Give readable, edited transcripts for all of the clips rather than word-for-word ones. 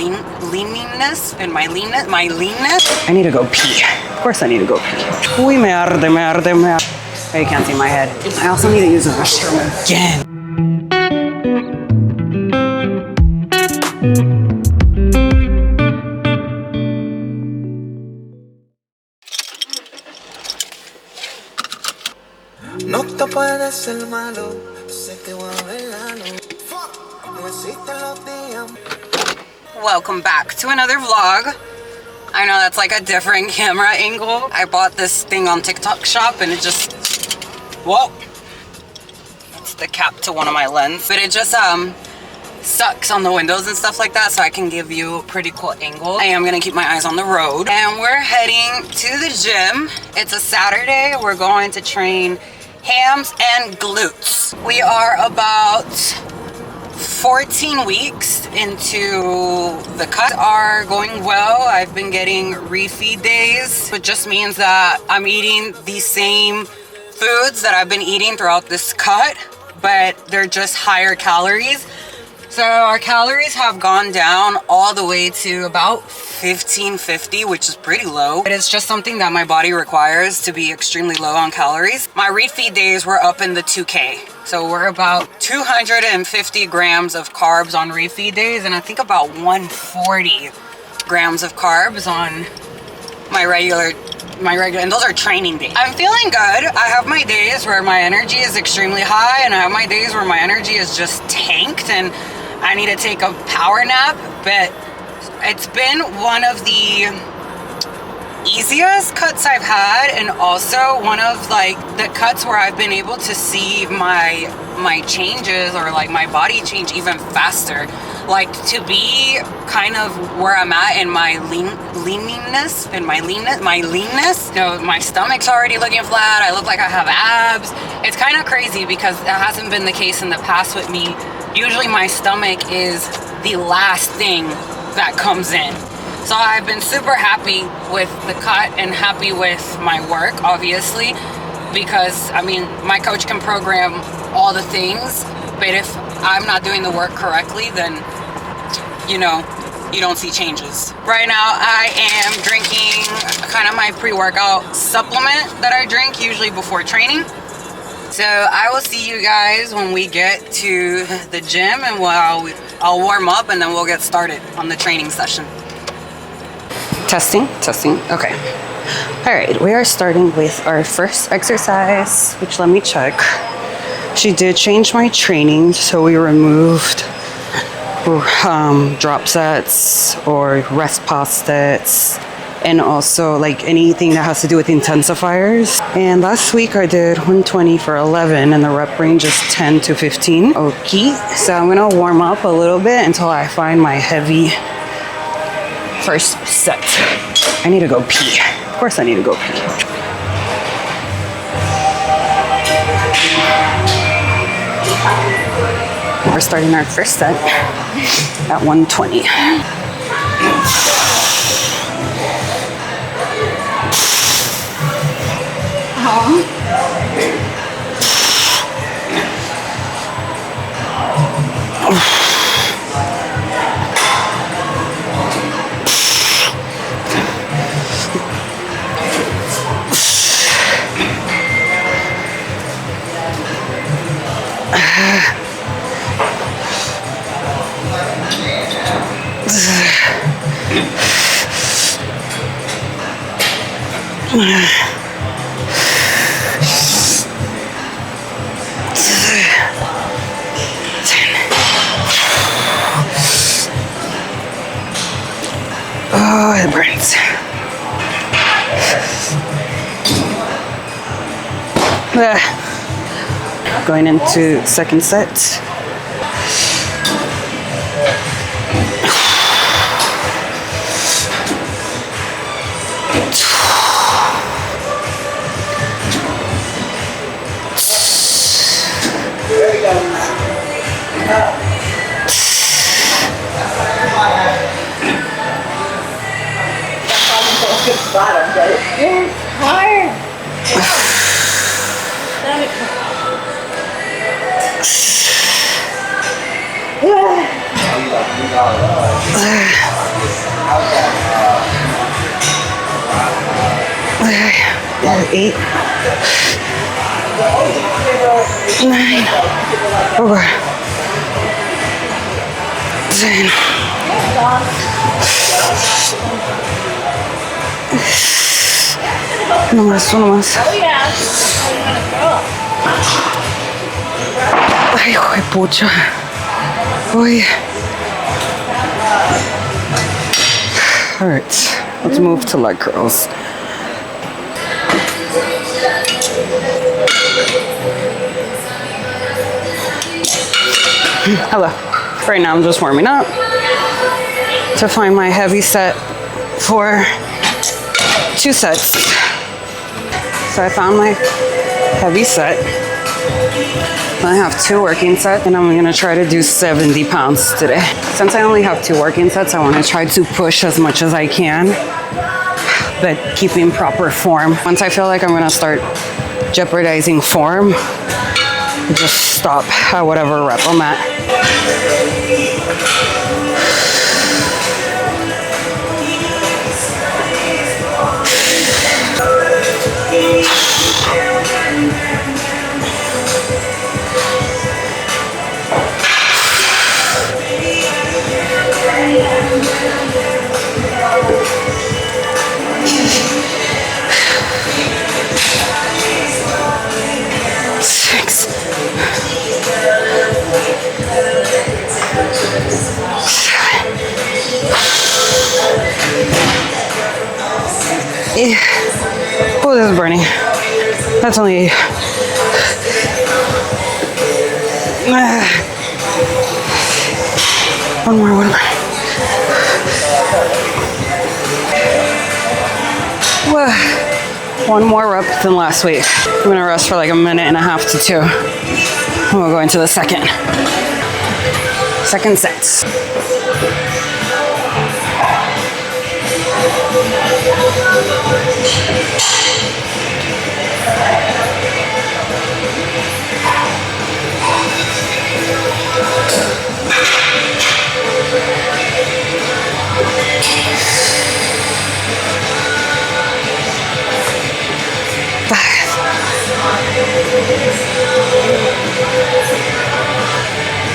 leanness and my leanness. I need to go pee. Of course I need to go pee. Uy, me arde. Oh, you can't see my head. I also need to use the restroom again. No te puedes ser malo, sé que voy a verlo. No existen los días. Welcome back to another vlog. I know that's like a different camera angle. I bought this thing on TikTok shop and it just, whoa. It's the cap to one of my lenses. But it just sucks on the windows and stuff like that, so I can give you a pretty cool angle. I am gonna keep my eyes on the road. And we're heading to the gym. It's a Saturday. We're going to train hams and glutes. We are about 14 weeks into the cut. Are going well. I've been getting refeed days, which just means that I'm eating the same foods that I've been eating throughout this cut, but they're just higher calories. So our calories have gone down all the way to about 1550, which is pretty low. But it's just something that my body requires to be extremely low on calories. My refeed days were up in the 2K. So we're about 250 grams of carbs on refeed days, and I think about 140 grams of carbs on my regular, and those are training days. I'm feeling good. I have my days where my energy is extremely high, and I have my days where my energy is just tanked and I need to take a power nap, but it's been one of the easiest cuts I've had, and also one of like the cuts where I've been able to see my changes, or like my body change even faster. Like to be kind of where I'm at in my leanness and my leanness. You know, my stomach's already looking flat. I look like I have abs. It's kind of crazy because that hasn't been the case in the past with me. Usually my stomach is the last thing that comes in. So I've been super happy with the cut and happy with my work, obviously, because I mean, my coach can program all the things, but if I'm not doing the work correctly, then, you know, you don't see changes. Right now, I am drinking kind of my pre-workout supplement that I drink usually before training. So I will see you guys when we get to the gym, and I'll warm up and then we'll get started on the training session. Testing, okay. All right, we are starting with our first exercise, which let me check. She did change my training, so we removed drop sets or rest pause sets, and also like anything that has to do with intensifiers. And last week I did 120 for 11 and the rep range is 10 to 15. Okay, so I'm gonna warm up a little bit until I find my heavy first set. I need to go pee. Of course I need to go pee. We're starting our first set at 120. Oh, it burns. Going into second set. Bottom, but it's hard. 8, 9, over 10. Uno más, uno más. Ay, hijo de pucha. Uy. All right, let's move to leg curls. Hello. Right now I'm just warming up to find my heavy set for 2 sets. So I found my heavy set. I have 2 working sets and I'm gonna try to do 70 pounds today. Since I only have 2 working sets, I wanna try to push as much as I can, but keeping proper form. Once I feel like I'm gonna start jeopardizing form, just stop at whatever rep I'm at. 6. 7. Oh, this is burning. That's only 8. One more, one more. One more rep than last week. I'm gonna rest for like a minute and a half to 2. And we'll go into the second sets.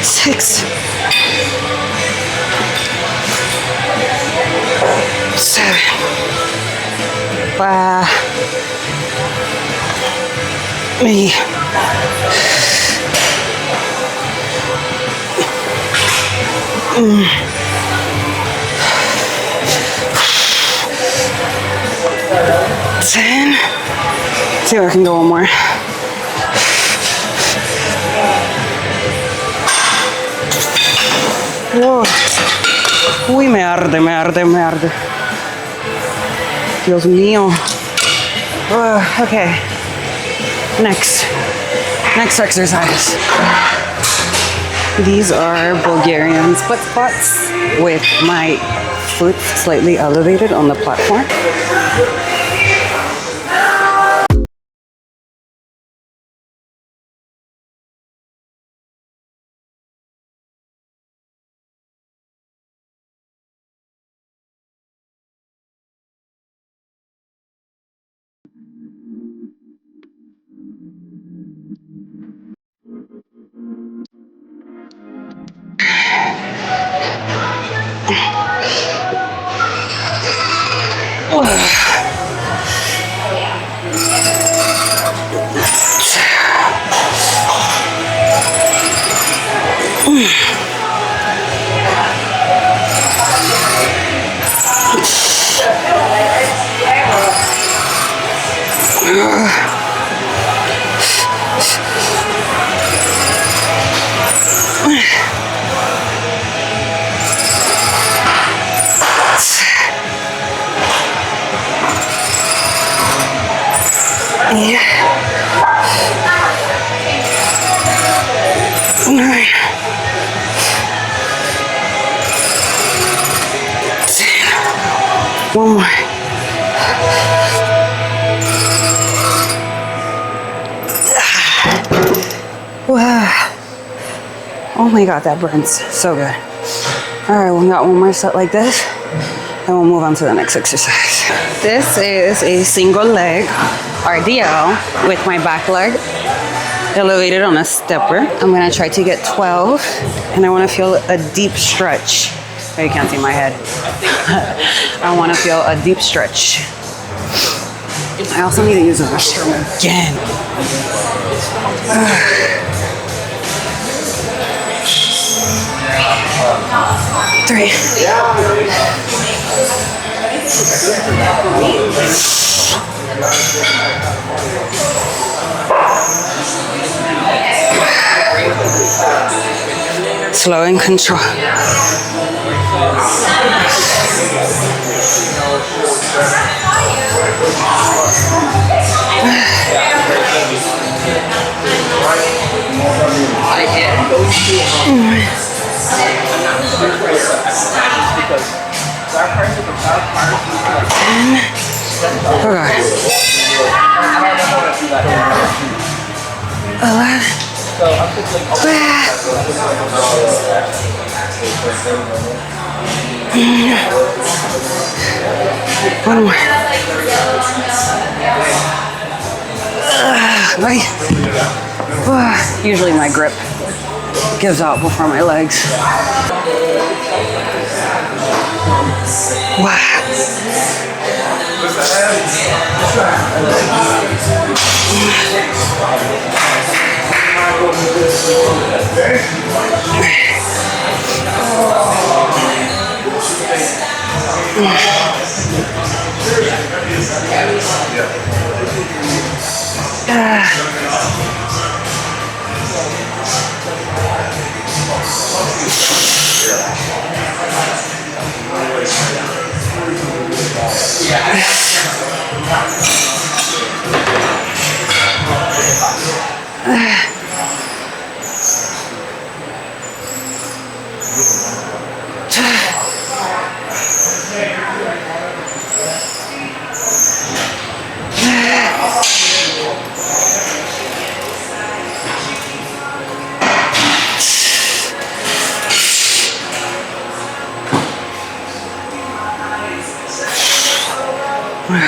Six. 7. Wow. Me. 10. See if I can go one more. Whoa. Uy, me arde, me arde, me arde. Dios mío. Okay. Next exercise. These are Bulgarian split squats with my foot slightly elevated on the platform. Yeah. 9. 10. One more. Wow. Oh my god, that burns so good. Alright, we got one more set like this, and we'll move on to the next exercise. This is a single leg RDL with my back leg elevated on a stepper. I'm gonna try to get 12, and I wanna feel a deep stretch. Oh, you can't see my head. I wanna feel a deep stretch. I also need to use the restroom again. 3. Slow and control. One more. Usually my grip gives out before my legs. Wow.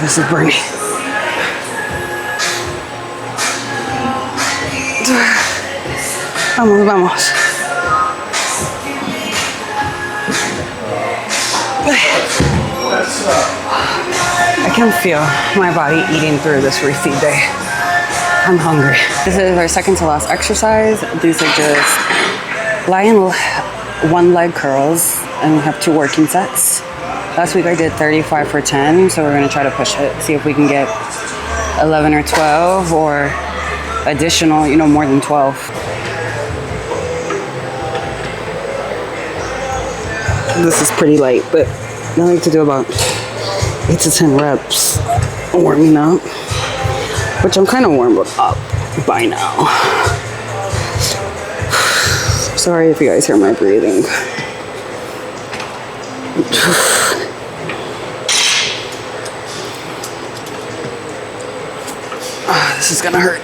This is burning. Vamos, vamos. I can feel my body eating through this refeed day. I'm hungry. This is our second to last exercise. These are just lying one leg curls, and we have 2 working sets. Last week I did 35 for 10, so we're gonna try to push it, see if we can get 11 or 12 or additional, more than 12. This is pretty light, but I like to do about 8 to 10 reps warming up, which I'm kind of warmed up by now. Sorry if you guys hear my breathing. This is gonna hurt.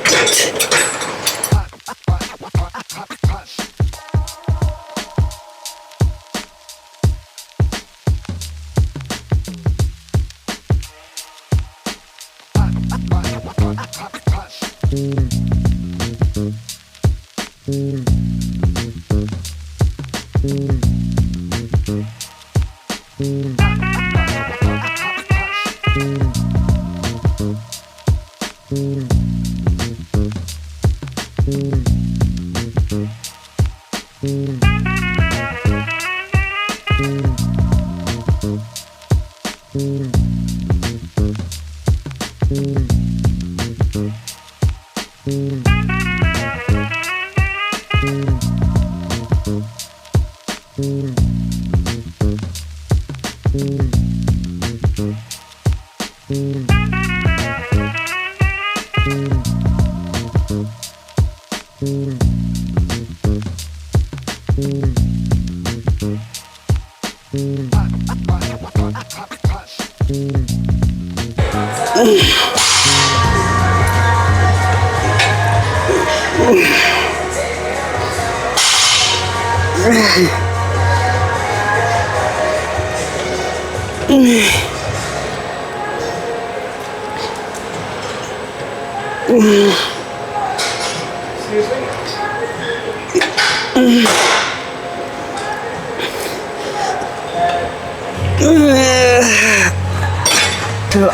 To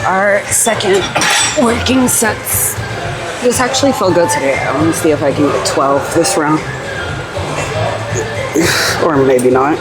our second working sets. This actually felt good today. I want to see if I can get 12 this round. Or maybe not.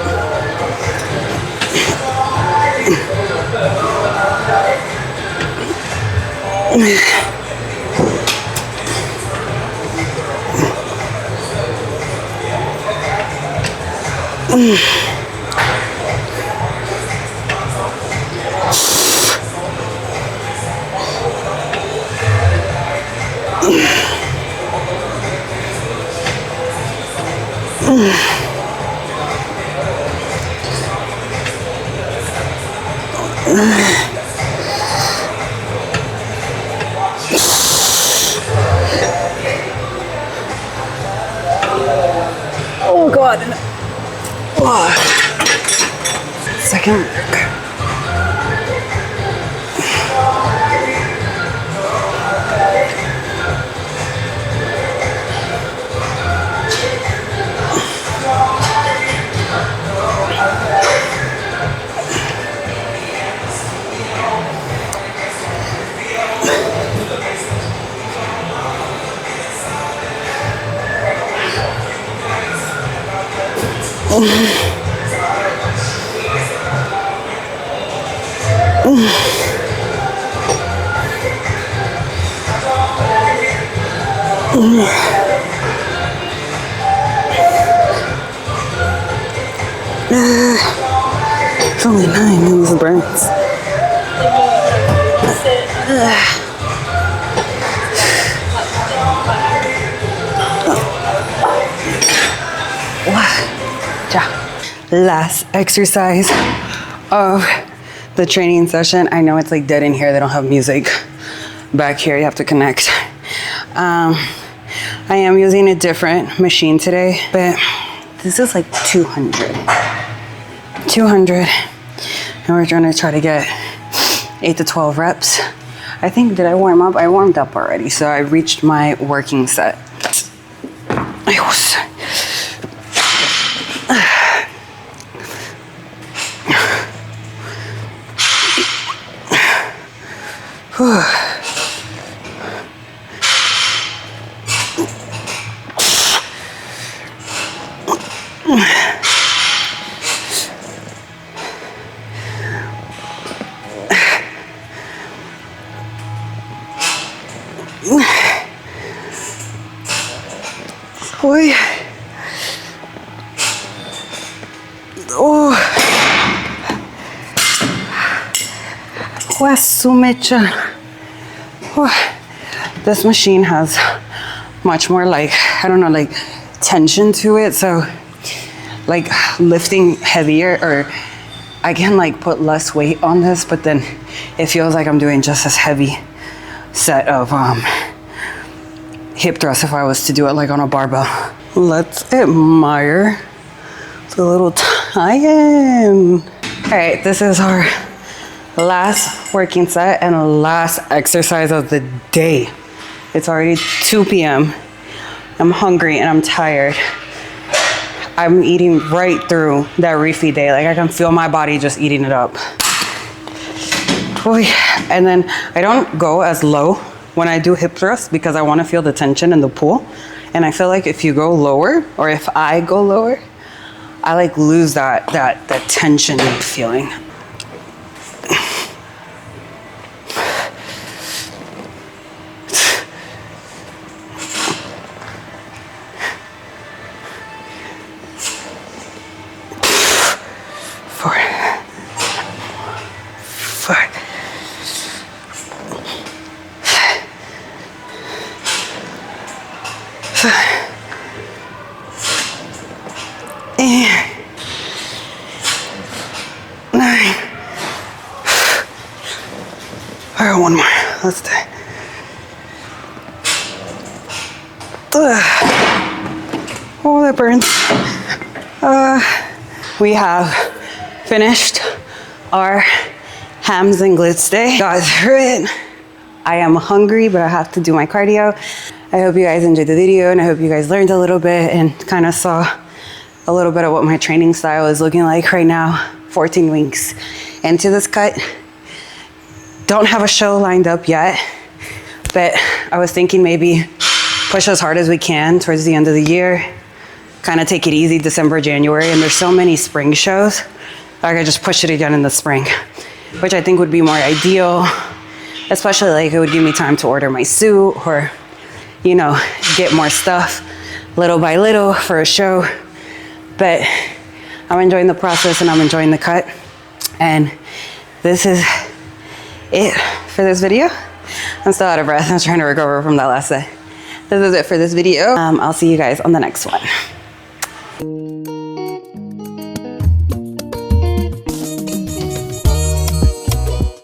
Oh God. Oh. Second work. It's only 9 in these burns. Last exercise of the training session. I know it's like dead in here. They don't have music back here. You have to connect. I am using a different machine today, but this is like 200. And we're trying to try to get 8 to 12 reps. I think, did I warm up? I warmed up already. So I reached my working set. Uy. Oh. Su mecha. Oh. This machine has much more like, I don't know, like tension to it. So like lifting heavier, or I can like put less weight on this, but then it feels like I'm doing just as heavy set of hip thrust if I was to do it like on a barbell. Let's admire the little tie-in. All right, this is our last working set and last exercise of the day. It's already 2 p.m. I'm hungry and I'm tired. I'm eating right through that refeed day. Like I can feel my body just eating it up. And then I don't go as low when I do hip thrusts because I want to feel the tension in the pull. And I feel like if you go lower, or if I go lower, I like lose that tension feeling. All right, one more. Let's do it. Oh, that burns. We have finished our hams and glutes day. Got through it. I am hungry, but I have to do my cardio. I hope you guys enjoyed the video, and I hope you guys learned a little bit and kind of saw a little bit of what my training style is looking like right now, 14 weeks into this cut. Don't have a show lined up yet, but I was thinking maybe push as hard as we can towards the end of the year, kind of take it easy December, January, and there's so many spring shows, I could just push it again in the spring, which I think would be more ideal, especially like it would give me time to order my suit or, you know, get more stuff little by little for a show. But I'm enjoying the process and I'm enjoying the cut. And this is it for this video. I'm still out of breath. I was trying to recover from that last day. This is it for this video. I'll see you guys on the next one.